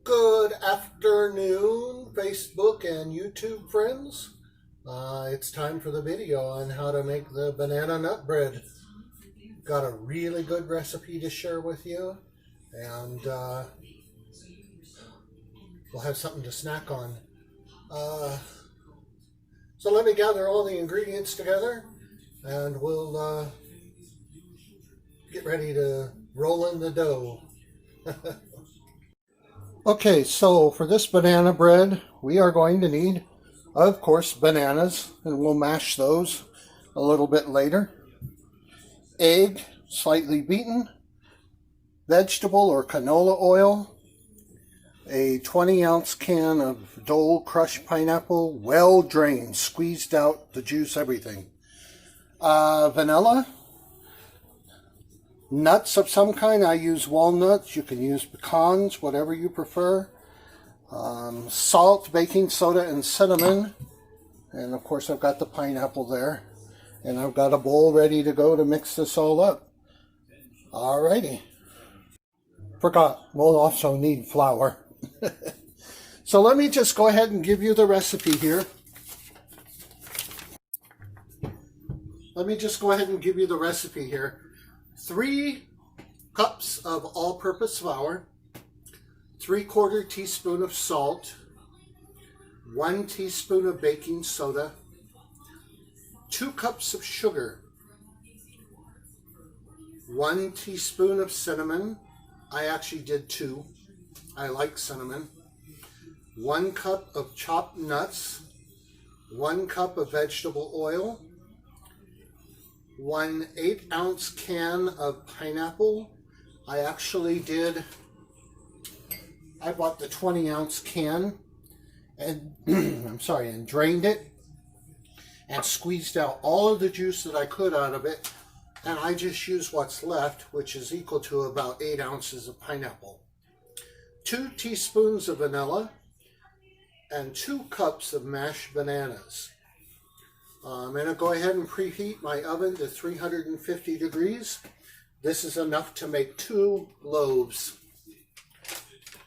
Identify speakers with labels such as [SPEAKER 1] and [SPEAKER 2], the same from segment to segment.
[SPEAKER 1] Good afternoon, Facebook and YouTube friends. It's time for the video on how to make the banana nut bread. Got a really good recipe to share with you, and we'll have something to snack on. So let me gather all the ingredients together, and we'll get ready to roll in the dough. Okay, so for this banana bread, we are going to need, of course, bananas, and we'll mash those a little bit later. Egg, slightly beaten. Vegetable or canola oil. A 20-ounce can of Dole crushed pineapple, well drained, squeezed out the juice, everything. Vanilla. Nuts of some kind. I use walnuts. You can use pecans, whatever you prefer. Salt, baking soda, and cinnamon. And of course I've got the pineapple there. And I've got a bowl ready to go to mix this all up. Alrighty. Forgot, we'll also need flour. So let me just go ahead and give you the recipe here. 3 cups of all-purpose flour, 3/4 teaspoon of salt, 1 teaspoon of baking soda, 2 cups of sugar, 1 teaspoon of cinnamon. I actually did 2. I like cinnamon. 1 cup of chopped nuts, 1 cup of vegetable oil, 1 8-ounce can of pineapple. I bought the 20-ounce can and and drained it and squeezed out all of the juice that I could out of it, and I just used what's left, which is equal to about 8 ounces of pineapple. 2 teaspoons of vanilla and 2 cups of mashed bananas. I'm going to go ahead and preheat my oven to 350 degrees. This is enough to make 2 loaves.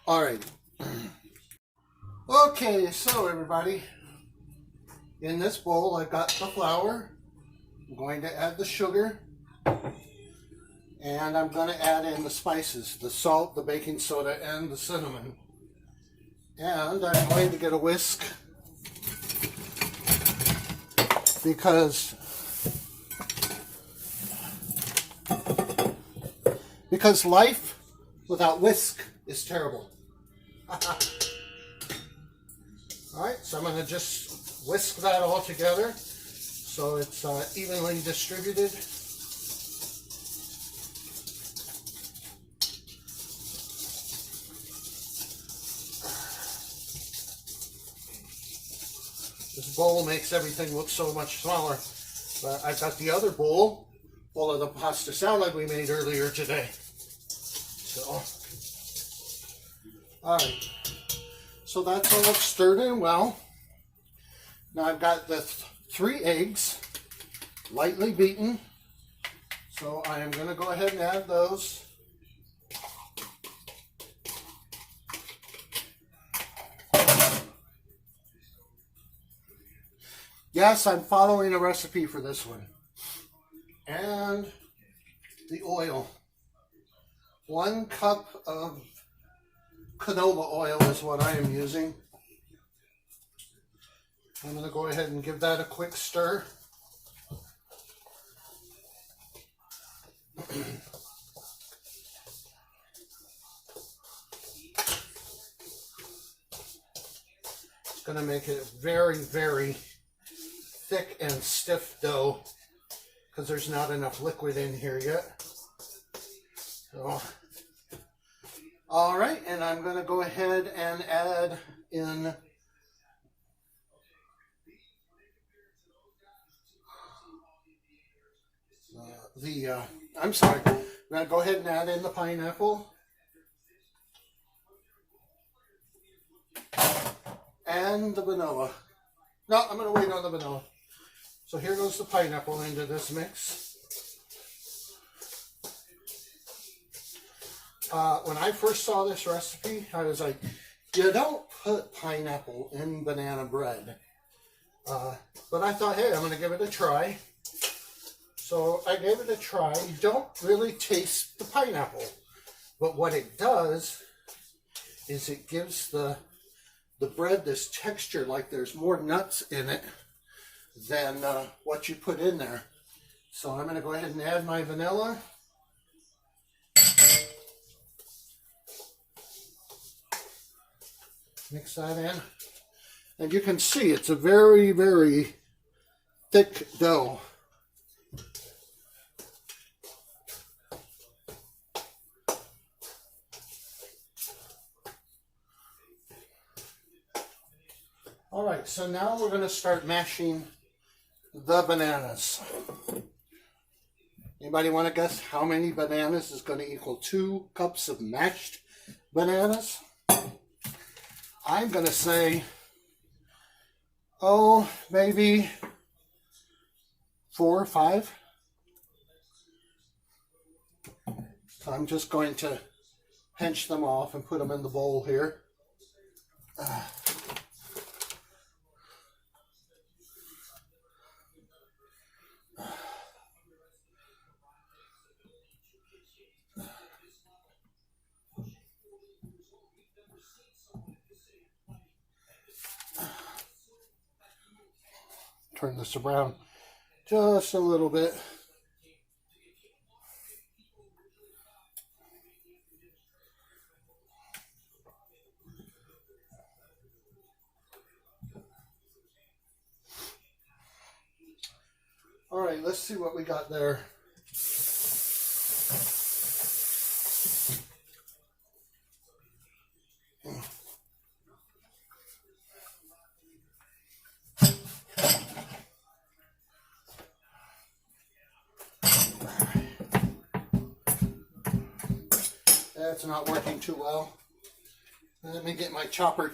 [SPEAKER 1] Alright. Okay, so everybody, in this bowl I've got the flour. I'm going to add the sugar. And I'm going to add in the spices, the salt, the baking soda, and the cinnamon. And I'm going to get a whisk because life without whisk is terrible. Alright, so I'm going to just whisk that all together so it's evenly distributed. This bowl makes everything look so much smaller, but I've got the other bowl full of the pasta salad we made earlier today. So, alright, so that's all stirred in well. Now I've got the 3 eggs, lightly beaten, so I am going to go ahead and add those. Yes, I'm following a recipe for this one. And the oil. 1 cup of canola oil is what I am using. I'm going to go ahead and give that a quick stir. It's going to make it very, very thick and stiff dough because there's not enough liquid in here yet. So, all right, and I'm going to go ahead and add in I'm going to go ahead and add in the pineapple and the vanilla. No, I'm going to wait on the vanilla. So here goes the pineapple into this mix. When I first saw this recipe, I was like, You don't put pineapple in banana bread. But I thought, hey, I'm going to give it a try. So I gave it a try. You don't really taste the pineapple. But what it does is it gives the bread this texture, like there's more nuts in it than what you put in there. So I'm going to go ahead and add my vanilla. Mix that in. And you can see it's a very, very thick dough. All right, so now we're going to start mashing the bananas. Anybody want to guess how many bananas is going to equal 2 cups of mashed bananas? I'm going to say, maybe 4 or 5. So I'm just going to pinch them off and put them in the bowl here. Turn this around just a little bit. All right, let's see what we got there. That's not working too well. Let me get my chopper.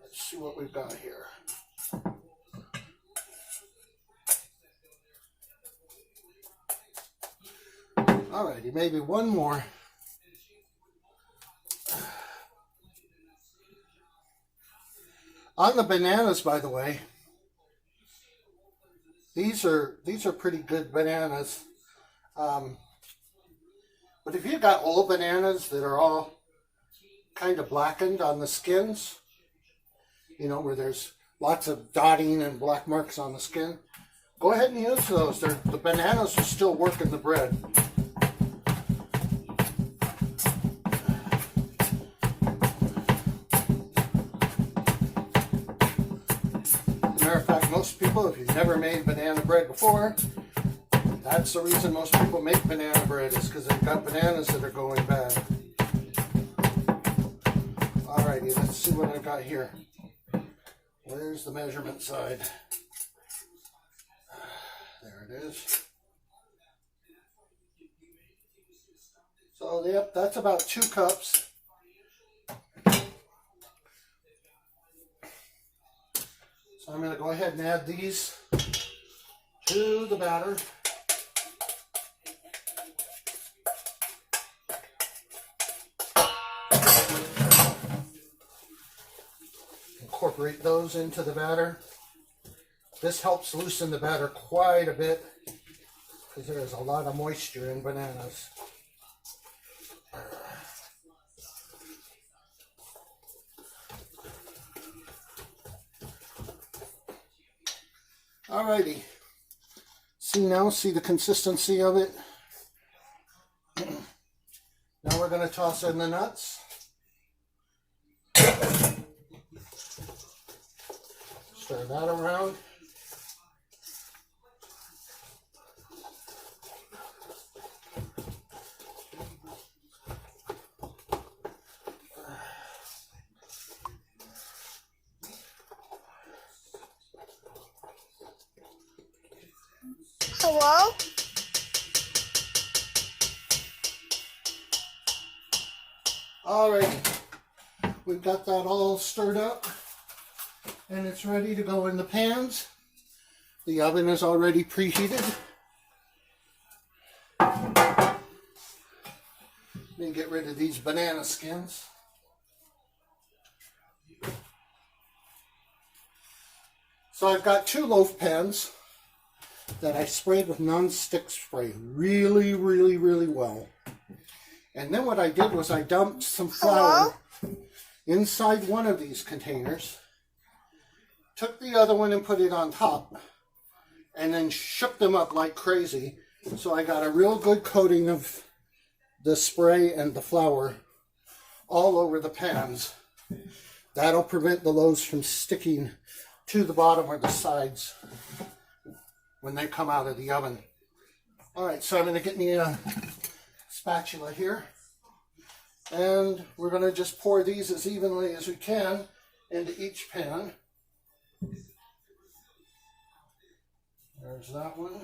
[SPEAKER 1] Let's see what we've got here. Alrighty, maybe one more. On the bananas, by the way, these are pretty good bananas. But if you've got old bananas that are all kind of blackened on the skins, you know, where there's lots of dotting and black marks on the skin, go ahead and use those. The bananas will still work in the bread. Matter of fact, most people, if you've never made banana bread before, that's the reason most people make banana bread, is because they've got bananas that are going bad. Alrighty, let's see what I got here. Where's the measurement side? There it is. So, yep, that's about 2 cups. So I'm going to go ahead and add these to the batter. Incorporate those into the batter. This helps loosen the batter quite a bit because there is a lot of moisture in bananas. Alrighty, see the consistency of it. Now we're going to toss in the nuts. Stir that around.
[SPEAKER 2] Hello?
[SPEAKER 1] Alrighty, we've got that all stirred up and it's ready to go in the pans. The oven is already preheated. Let me get rid of these banana skins. So I've got 2 loaf pans that I sprayed with non-stick spray really well. And then what I did was I dumped some flour inside one of these containers, took the other one and put it on top, and then shook them up like crazy. So I got a real good coating of the spray and the flour all over the pans. That'll prevent the loaves from sticking to the bottom or the sides when they come out of the oven. Alright, so I'm going to get me a spatula here, and we're going to just pour these as evenly as we can into each pan. There's that one.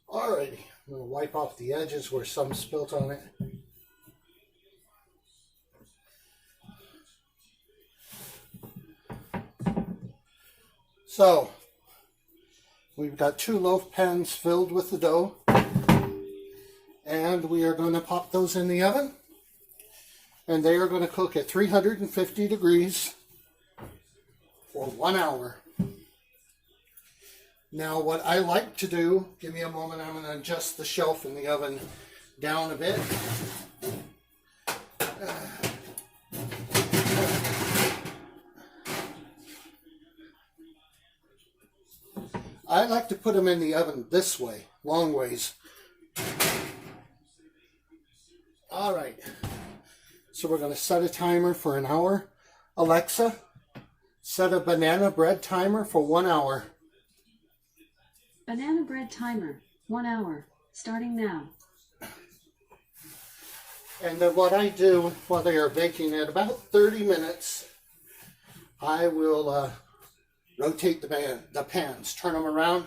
[SPEAKER 1] Alrighty, I'm going to wipe off the edges where some spilt on it. So, we've got 2 loaf pans filled with the dough, and we are going to pop those in the oven, and they are going to cook at 350 degrees for 1 hour. Now what I like to do, give me a moment, I'm going to adjust the shelf in the oven down a bit. I like to put them in the oven this way, long ways. Alright, so we're going to set a timer for 1 hour. Alexa, set a banana bread timer for 1 hour.
[SPEAKER 2] Banana bread timer, 1 hour, starting now.
[SPEAKER 1] And then what I do while they are baking at about 30 minutes, I will rotate the pans, turn them around,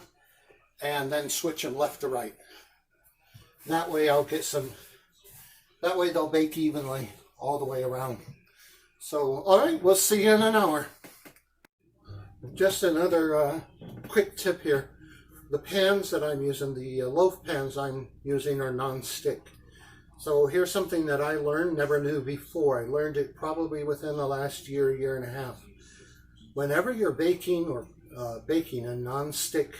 [SPEAKER 1] and then switch them left to right. That way I'll get some, that way they'll bake evenly all the way around. So, alright, we'll see you in 1 hour. Just another quick tip here. The pans that I'm using, the loaf pans I'm using, are non-stick. So here's something that I learned, never knew before. I learned it probably within the last year, year and a half. Whenever you're baking or baking in non-stick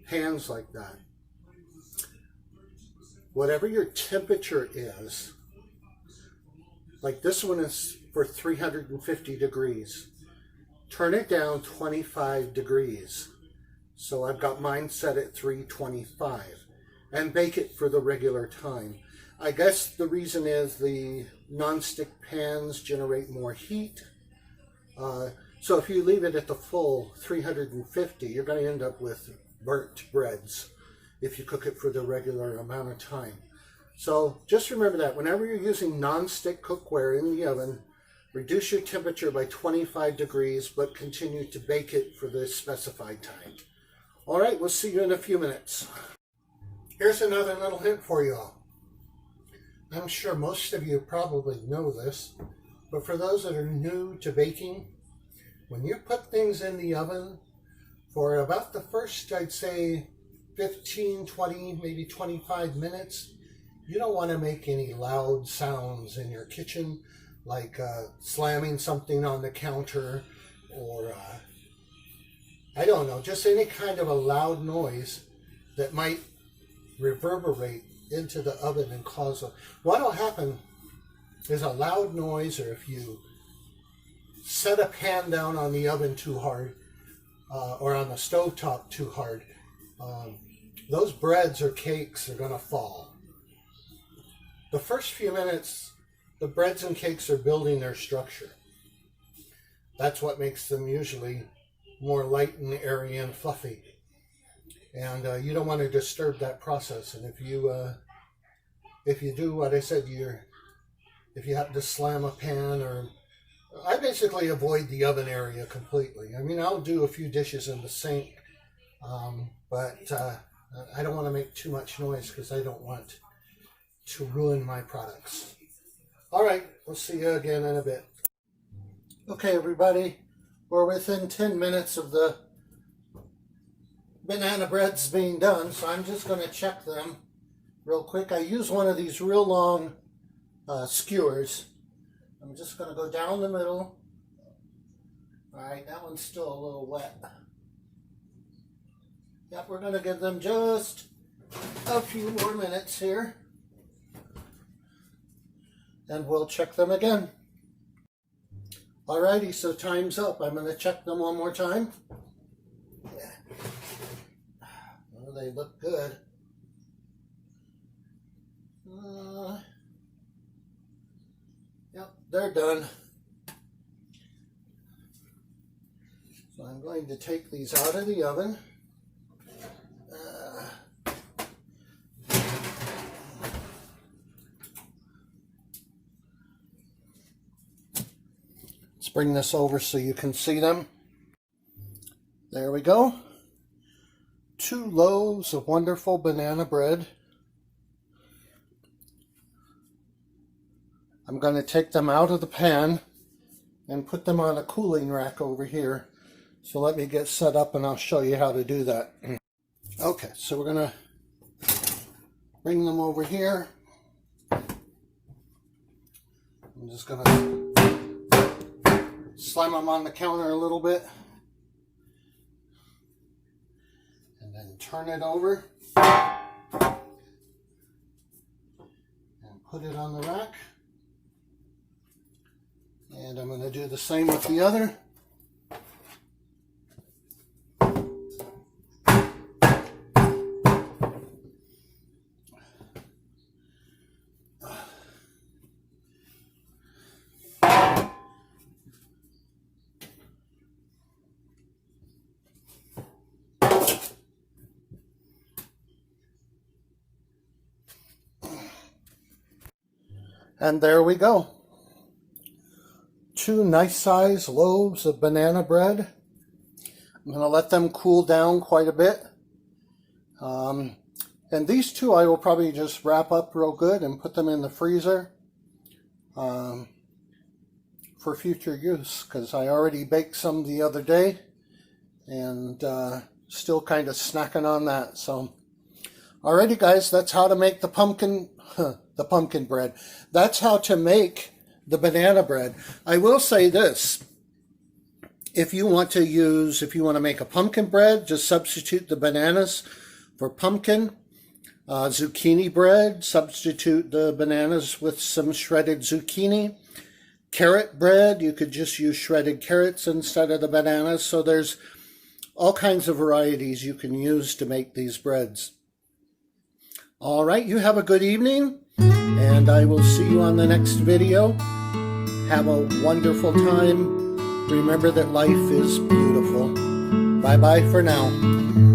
[SPEAKER 1] pans like that, whatever your temperature is, like this one is for 350 degrees, turn it down 25 degrees. So I've got mine set at 325 and bake it for the regular time. I guess the reason is the non-stick pans generate more heat. So if you leave it at the full 350, you're going to end up with burnt breads if you cook it for the regular amount of time. So just remember that whenever you're using non-stick cookware in the oven, reduce your temperature by 25 degrees, but continue to bake it for the specified time. All right, we'll see you in a few minutes. Here's another little hint for you all. I'm sure most of you probably know this, but for those that are new to baking, when you put things in the oven for about the first, I'd say 15, 20, maybe 25 minutes, you don't want to make any loud sounds in your kitchen, like slamming something on the counter or I don't know, just any kind of a loud noise that might reverberate into the oven and cause a... What'll happen is a loud noise, or if you set a pan down on the oven too hard, or on the stovetop too hard, those breads or cakes are going to fall. The first few minutes, the breads and cakes are building their structure. That's what makes them usually more light and airy and fluffy. And you don't want to disturb that process. And if you do what I said, if you happen to slam a pan, or I basically avoid the oven area completely. I mean, I'll do a few dishes in the sink, but I don't want to make too much noise because I don't want to ruin my products. All right, we'll see you again in a bit. Okay, everybody, we're within 10 minutes of the banana breads being done, so I'm just going to check them real quick. I use one of these real long skewers. I'm just going to go down the middle. All right, that one's still a little wet. Yep, we're going to give them just a few more minutes here, and we'll check them again. Alrighty, so time's up. I'm going to check them one more time. Yeah. Oh, they look good. Yep, they're done. So I'm going to take these out of the oven. Let's bring this over so you can see them. There we go. 2 loaves of wonderful banana bread. I'm going to take them out of the pan and put them on a cooling rack over here. So let me get set up and I'll show you how to do that. Okay, so we're going to bring them over here. I'm just going to slam them on the counter a little bit. And then turn it over. And put it on the rack. And I'm going to do the same with the other. And there we go. 2 nice size loaves of banana bread. I'm going to let them cool down quite a bit. And these 2 I will probably just wrap up real good and put them in the freezer for future use, because I already baked some the other day and still kind of snacking on that. So, alrighty guys, that's how to make the pumpkin bread. That's how to make the banana bread. I will say this: if you want to make a pumpkin bread, just substitute the bananas for pumpkin. Zucchini bread, substitute the bananas with some shredded zucchini. Carrot bread, you could just use shredded carrots instead of the bananas. So there's all kinds of varieties you can use to make these breads. All right, you have a good evening, and I will see you on the next video. Have a wonderful time. Remember that life is beautiful. Bye-bye for now.